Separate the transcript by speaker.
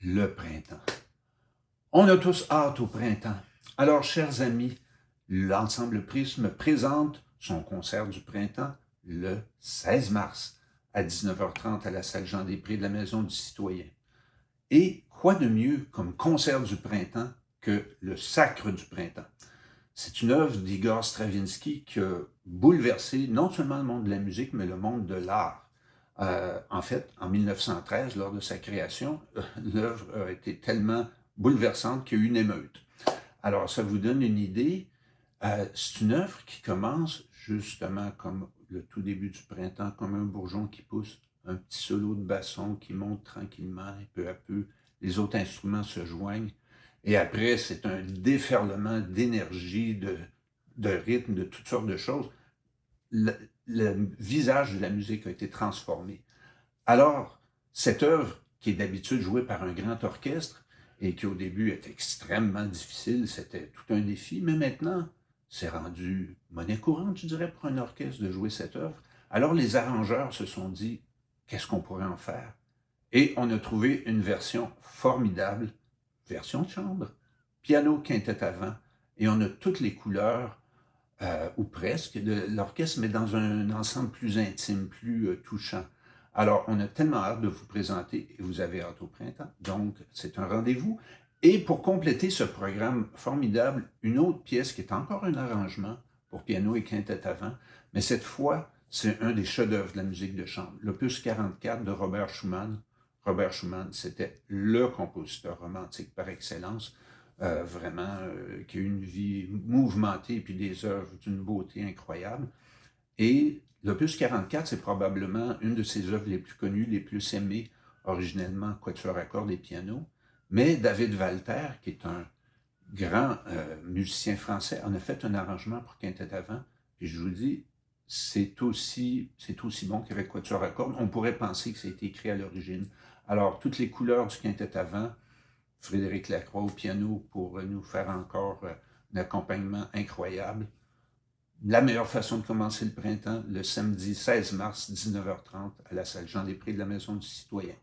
Speaker 1: le printemps. On a tous hâte au printemps. Alors, chers amis, l'Ensemble Prisme présente son concert du printemps le 16 mars à 19h30 à la salle Jean-Després de la Maison du Citoyen. Et quoi de mieux comme concert du printemps que le Sacre du printemps? C'est une œuvre d'Igor Stravinsky qui a bouleversé non seulement le monde de la musique, mais le monde de l'art. En fait, en 1913, lors de sa création, l'œuvre a été tellement bouleversante qu'il y a eu une émeute. Alors, ça vous donne une idée. C'est une œuvre qui commence justement comme le tout début du printemps, comme un bourgeon qui pousse, un petit solo de basson qui monte tranquillement et peu à peu, les autres instruments se joignent. Et après, c'est un déferlement d'énergie, de rythme, de toutes sortes de choses. Le visage de la musique a été transformé. Alors, cette œuvre, qui est d'habitude jouée par un grand orchestre et qui au début est extrêmement difficile, c'était tout un défi, mais maintenant, c'est rendu monnaie courante, je dirais, pour un orchestre de jouer cette œuvre. Alors, les arrangeurs se sont dit, qu'est-ce qu'on pourrait en faire? Et on a trouvé une version formidable, version de chambre, piano, quintette à vent, et on a toutes les couleurs, ou presque, de l'orchestre, mais dans un ensemble plus intime, plus touchant. Alors, on a tellement hâte de vous présenter, et vous avez hâte au printemps, donc c'est un rendez-vous. Et pour compléter ce programme formidable, une autre pièce qui est encore un arrangement pour piano et quintette à vent, mais cette fois, c'est un des chefs-d'œuvre de la musique de chambre, l'opus 44 de Robert Schumann. Robert Schumann, c'était le compositeur romantique par excellence, qui a eu une vie mouvementée et puis des œuvres d'une beauté incroyable. Et l'opus 44, c'est probablement une de ses œuvres les plus connues, les plus aimées, originellement quatuor à cordes et piano. Mais David Walter, qui est un grand musicien français, en a fait un arrangement pour quintette à vent. Puis je vous dis, c'est aussi bon qu'avec quatuor à cordes. On pourrait penser que ça a été écrit à l'origine. Alors, toutes les couleurs du quintette à vent, Frédéric Lacroix au piano pour nous faire encore un accompagnement incroyable. La meilleure façon de commencer le printemps, le samedi 16 mars, 19h30, à la salle Jean-Després de la Maison du Citoyen.